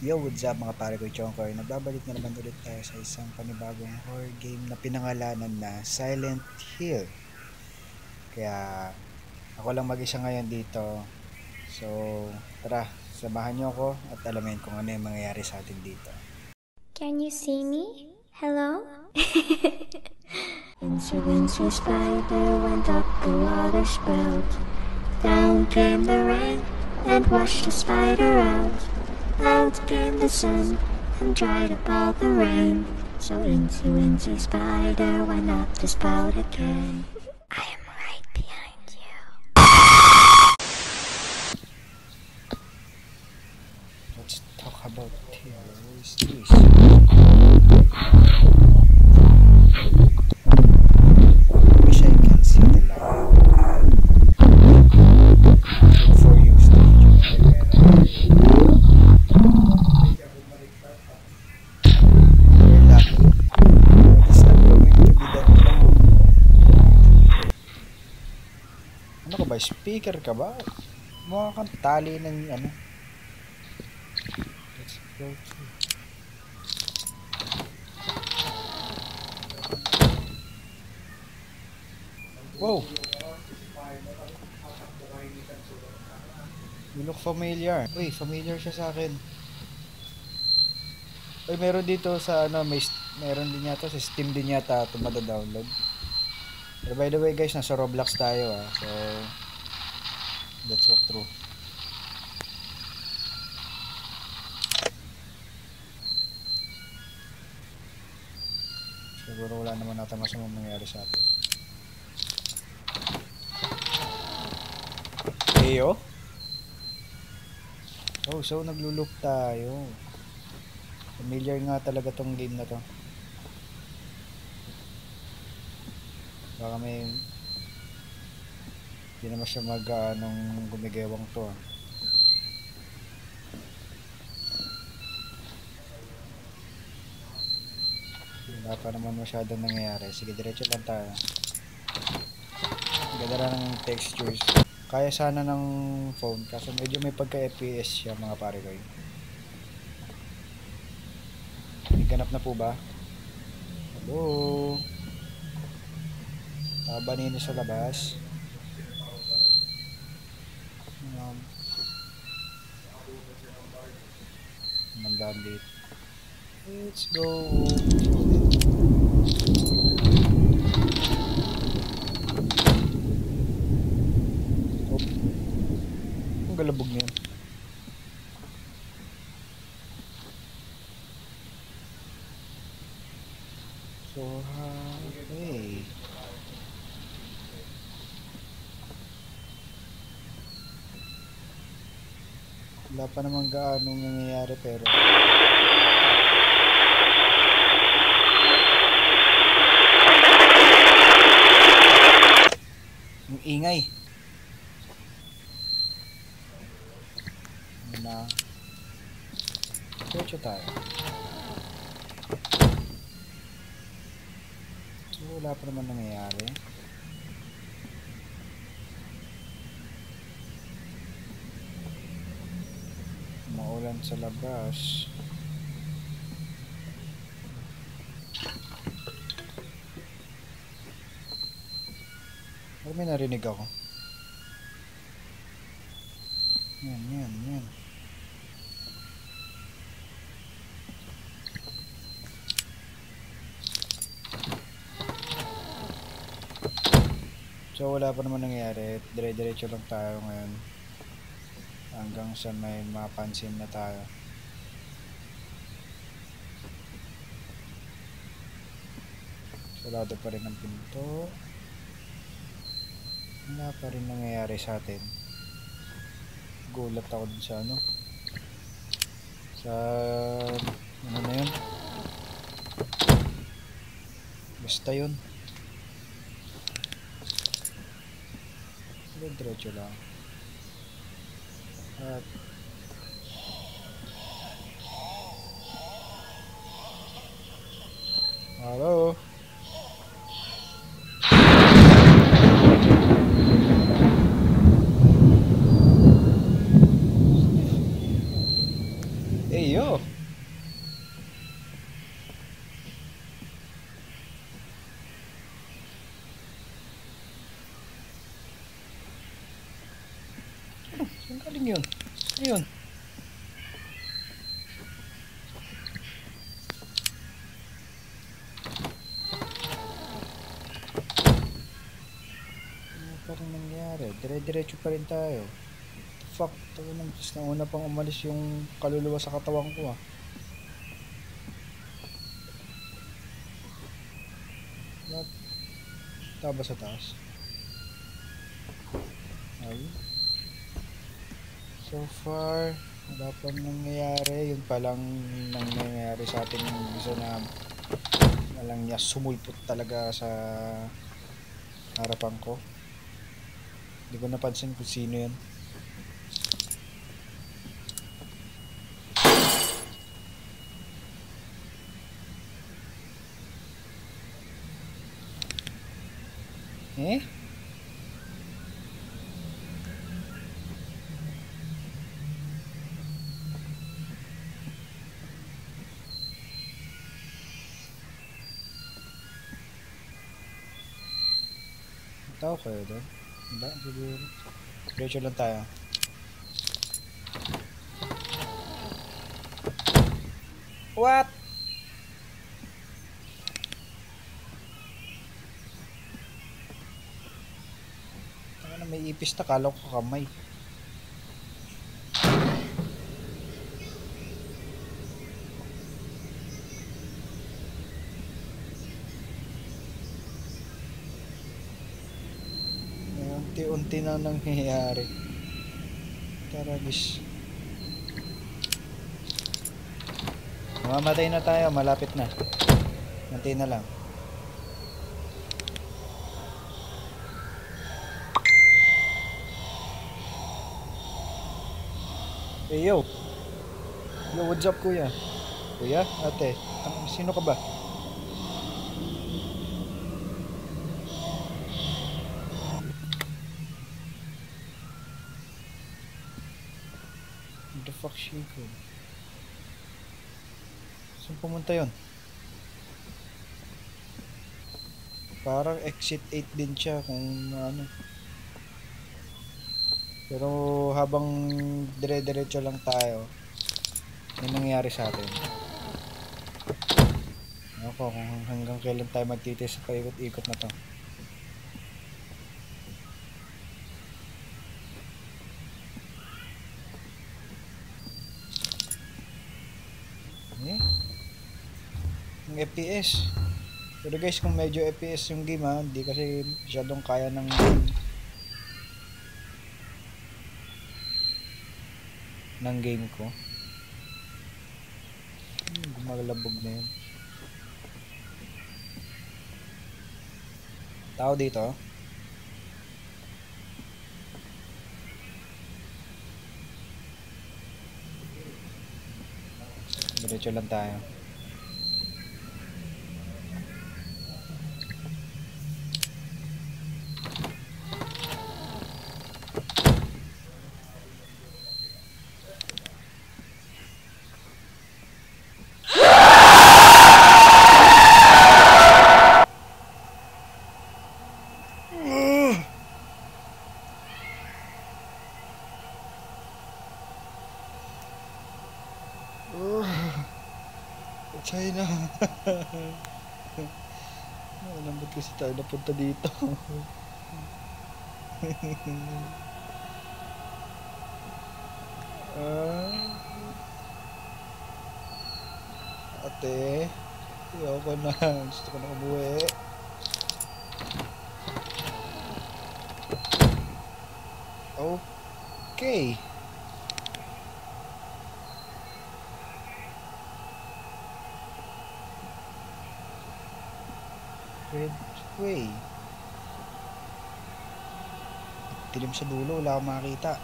Yo, what's up mga pare ko, Chongkoy? Nagbabalik na naman ulit tayo sa isang panibagong horror game na pinangalanan na Silent Hill. Kaya ako lang mag-isa ngayon dito. So tara, samahan niyo ako at alamin kung ano yung mangyayari sa atin dito. Can you see me? Hello? Wincy spider went up the water spout. Down came the rain and washed the spider out. Out came the sun and dried up all the rain. So Wincy spider went up the spout again. I am right behind you. Let's talk about terrorists. Wish I can see the light. For you, ano ka ba? Speaker ka ba? Mukha kang tali ng ano. Let's go to... Wow! You look familiar. Uy, familiar siya sa akin. Uy, meron dito sa ano, meron din yata sa Steam din yata ito mada-download. Pero by the way guys, nasa Roblox tayo so let's walk through. Siguro wala naman nata masamang mangyari sa atin. Eyo? Oh, so naglulok tayo. Familiar nga talaga tong game na to. Baka may hindi naman siya anong gumigewang to Wala pa naman masyadong nangyayari. Sige, diretso lang tayo. Ganda ng textures. Kaya sana ng phone kaso medyo may pagka FPS siya mga pare ko. Ganap na po ba? Hello? Banino sa labas. Mandaan dito. Let's go. Oh. Ang galabog niya. So, hey. Wala pa naman gaanong nangyayari pero ang ingay na diretso tayo. So wala pa naman nangyayari. Maulan sa labas. Pero may narinig ako. Yan. So wala pa naman nangyayari. Dire-diretso lang tayo ngayon. Hanggang sa may mapansin na tayo. Sarado pa rin ang pinto. Wala pa rin nangyayari sa atin. Gulat ako dun sa ano. Sa ano na yun. Basta yun. Diretso lang. At hello. Hey yo. Hala. Saan galing yun? Ayun. Ano pa rin nangyari? Dire-diretso pa rin tayo. Fuck, tayo nang nauna pang umalis yung kaluluwa sa katawan ko ah. What? Taba sa taas. Ay. So far, wala pang nangyayari. Yun palang nangyayari sa ating isa na walang niya sumulpot talaga sa harapan ko. Hindi ko napansin kung sino yan. Eh? Tao kayo doon? Hindi, siguro. Diretso lang tayo. What? Taka na, may ipis na, kala ko kamay. Unti-unti na nangyayari. Taragis. Mamamatay na tayo, malapit na. Unti na lang. Hey yo. Yo, what's up kuya? Kuya, ate, sino ka ba? What the fuck, Chico? Saan pumunta yun? Parang exit 8 din siya kung ano. Pero habang dire-diretso lang tayo, may nangyayari sa atin. Ako kung hanggang kailan tayo magtitis sa paikot-ikot na to. Yung FPS. Pero guys, kung medyo FPS yung game ha, hindi kasi masyadong kaya ng game ko. Gumagalabog na yun. Tao dito. Diretso lang tayo. China. Lambot kasi tayo napunta dito. Ate, ayoko na. Gusto ko na umuwi. Okay. Red way. Dilim sa dulo, wala akong makita.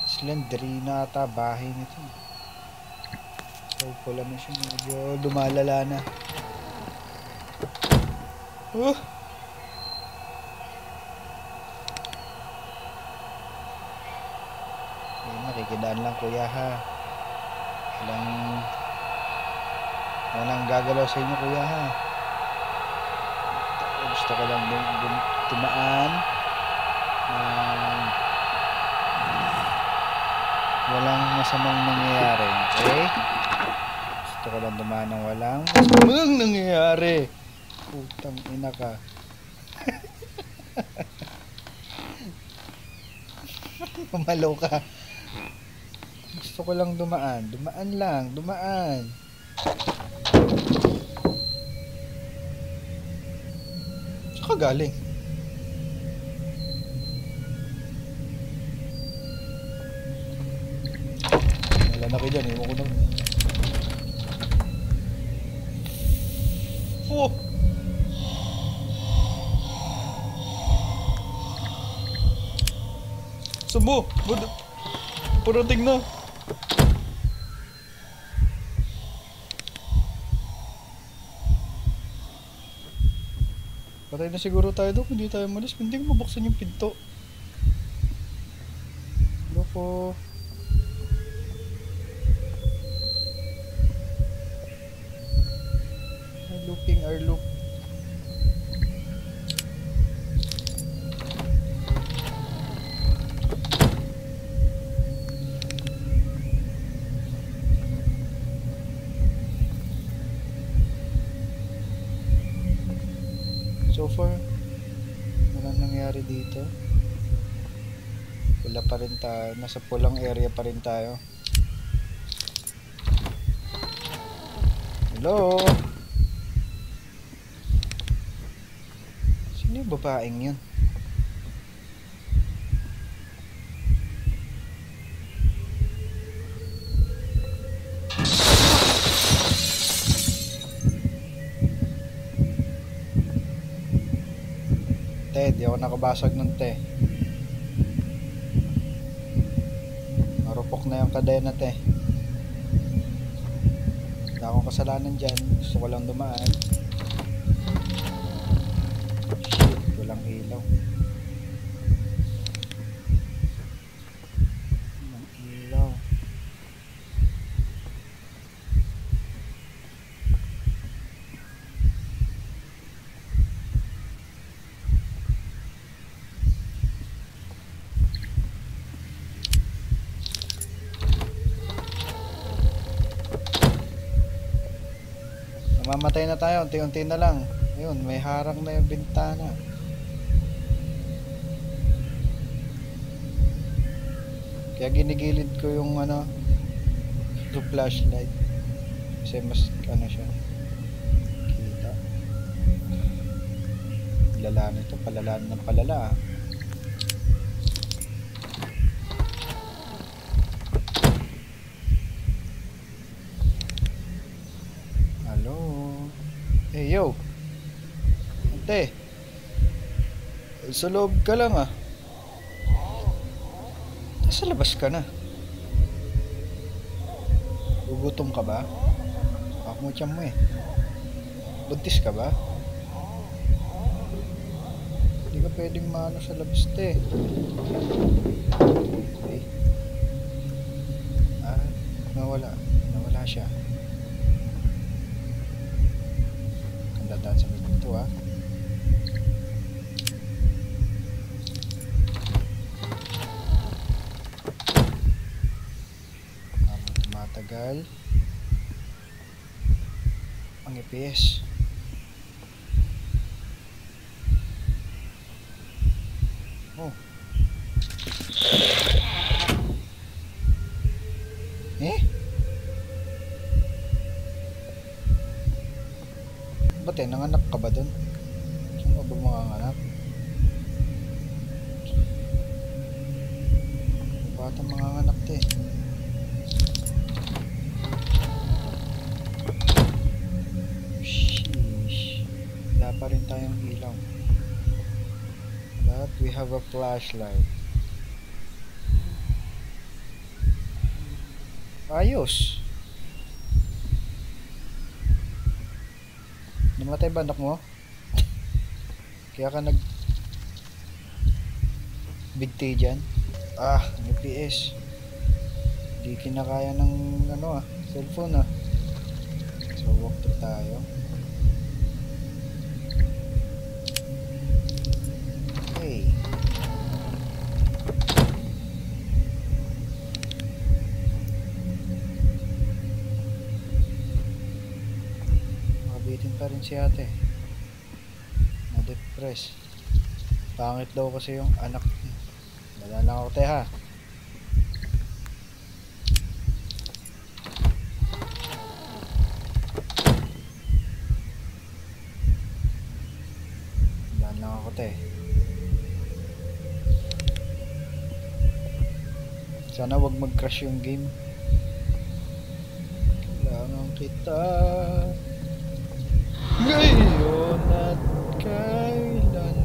Slenderina ata bahay nito. Hopeful na siya. Medyo lumalala na. Nakikidaan lang kuya ha. Walang gagalaw sa inyo kuya ha. Gusto ko lang tumaan walang masamang nangyayari. Okay? Gusto ko lang dumaan ng walang masamang nangyayari. Putang ina ka. Pumalo ka. Gusto ko lang dumaan. Dumaan lang. Dumaan. Saka galing. Wala na kayo dyan. Iwan ko na. Oh! Sumo! Parating na! Patay na siguro tayo doon, hindi tayo malis. Hindi ko mabuksan yung pinto. Loko. Looping our loop. So far, walang nangyari dito. Wala pa rin tayo. Nasa pulang area pa rin tayo. Hello? Sino yung babaeng yun? Di ako nakabasag ng te. Marupok na yung kadena te. Wala akong kasalanan dyan. Gusto ko lang dumaan. Shit, walang ilaw. Walang ilaw. Mamatay na tayo, unti-unti na lang. Ayun, may harang na yung bintana. Kaya ginigilid ko yung yung flashlight. Kasi mas siya. Kita. Lala nito, palalaan ng palala. Hey yo, ante, sa loob ka lang ah. Nasa labas ka na. Gugutom ka ba? Ako mo tiyan mo eh. Buntis ka ba? Hindi ka pwedeng maano sa labas te. Okay. Nawala siya. Dadaan sa dito ah. Tumatagal ang EPS. Oh. Ba't nanganak ka ba dun? Saan ka ba manganganak? Batang manganganak te. Sheesh. Wala pa rin tayong ilaw. But we have a flashlight. Ayos. Namatay ba anak mo? Kaya ka nag big T dyan? FPS. Di kinakaya ng cellphone So walk through tayo. Okay. Makabitin pa rin si ate. Na-depress. Pangit daw kasi yung anak niya. Wala lang ako te ha. Wala lang ako te. Sana wag mag-crash yung game. Kailangan kita ngayon at kailanman.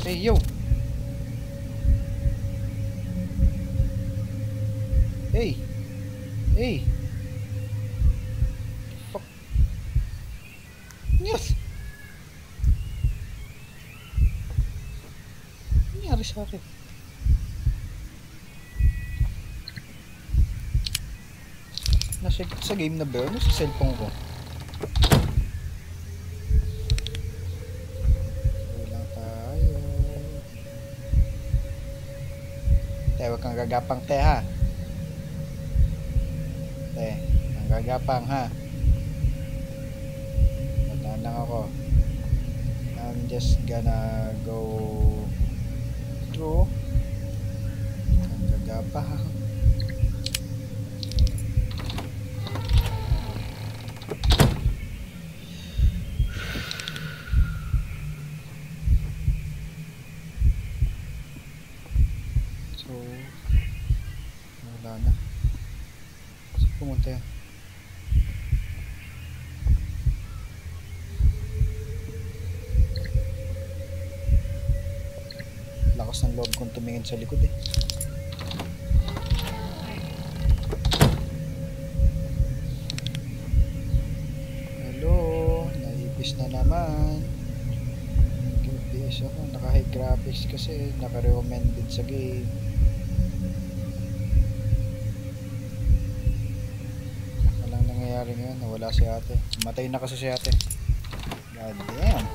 Hey yo. Hey. Hey. Fuck. Yes. Ano nangyari sa akin? Sa game na ba yun? Sa cellphone ko. Tuloy lang tayo. Te, huwag kang gagapang te ha. Te, ang gagapang ha. Wala lang ako. I'm just gonna go through. Ang gagapang. So, wala na. So, pumunta yan. Lakas ng loob kong tumingin sa likod eh. Hello, naipis na naman. FPS ako, naka-high graphics kasi naka-recommended sa game. Walang nangyayari ngayon, nawala si ate. Matay na kasi si ate. God damn.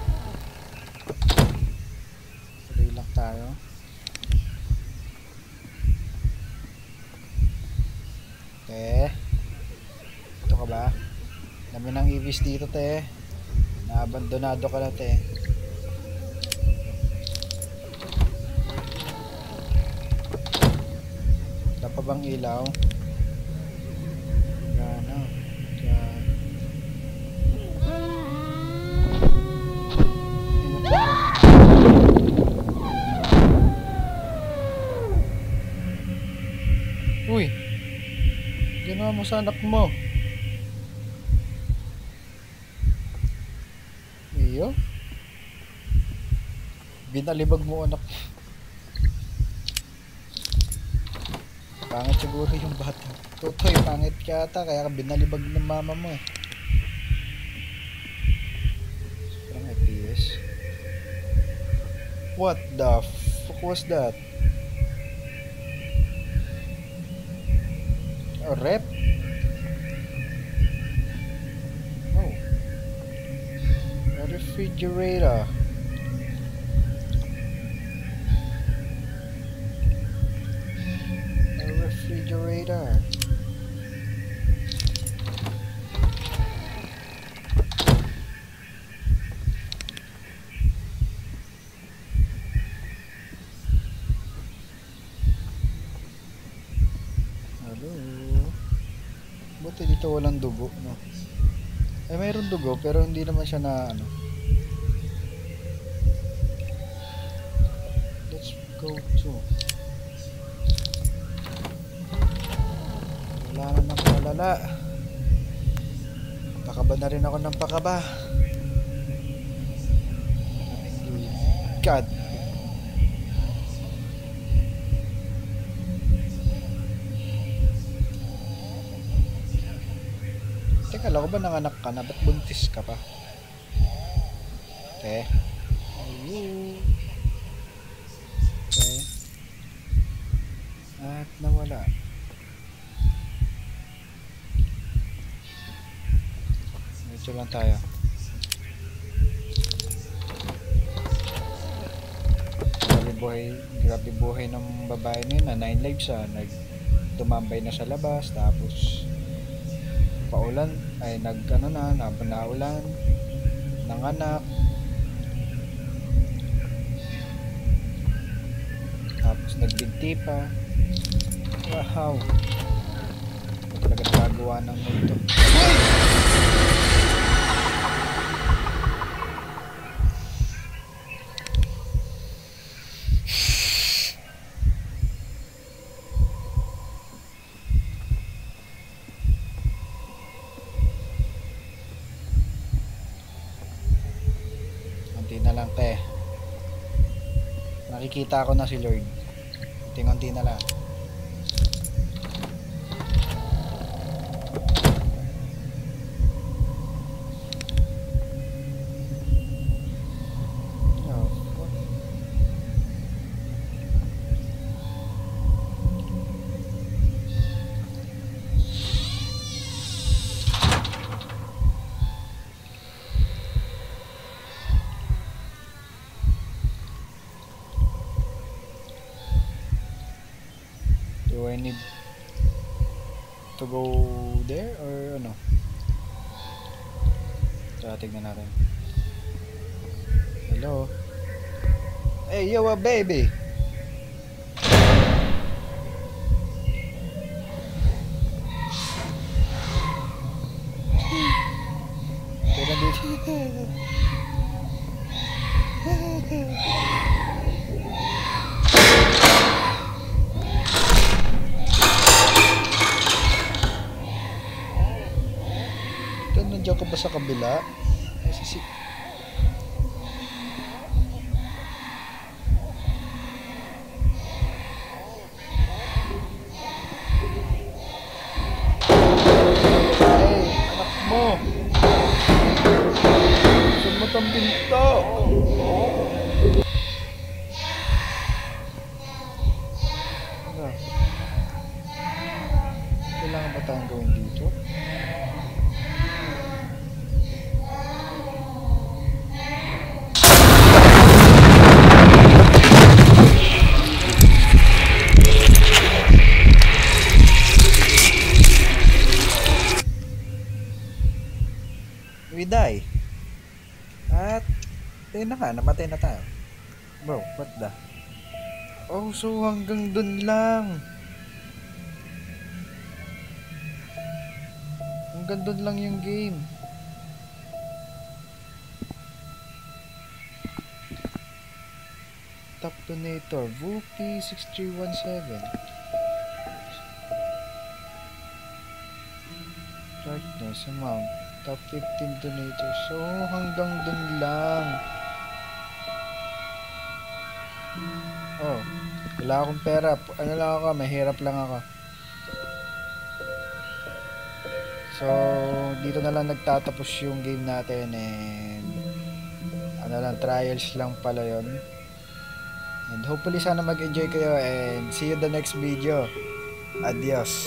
Tuloy lang tayo. Te, ito ka ba? Dami ng EVs dito te. Naabandonado ka na te. Wala pa bang ilaw? Gana. Uy, ginawa mo sa anak mo. Iyo, binalibag mo anak. Pangit siguro yung bata. Totoy, pangit ka ata, kaya ka binalibag ng mama mo eh. Parang FPS. What the fuck was that? A rep? Oh. A refrigerator. A refrigerator. Hello. Buti dito walang dugo, no? Eh, mayroon dugo, pero hindi naman siya na, Let's go to. Wala na ng malala. Pakaba na rin ako ng pakaba. God. Teka, lang ko ba nanganak ka na? Ba't buntis ka pa? Ayun. At nawala. Medyo lang tayo. Grabe buhay ng babae na yun na 9 lives tumambay na sa labas, tapos paulan ay naulan ng anak, tapos nagbinti pa. Wow, ito talaga nagagawa ng mundo. Na lang nakikita ko na si Lord. Tingonti na lang. Do I need to go there or ano? Tignan natin. Hello? Hey, yo, baby! Kaya dito. Nandiyan ka ba sa kabila? Hey, anak mo! Saan mo tang pinto? Kailangan ba tayong gawin dito? We die. At ayun na nga, namatay na tayo. Bro, what the? Oh, so hanggang dun lang. Hanggang dun lang yung game. Top donator, Vupi 6317. Brightness amount, top 15 donators. So hanggang dun lang. Oh, wala akong pera. Ano lang ako, mahirap lang ako. So dito na lang nagtatapos yung game natin, and ano lang, trials lang pala yon. And hopefully sana mag-enjoy kayo, and see you the next video. Adios.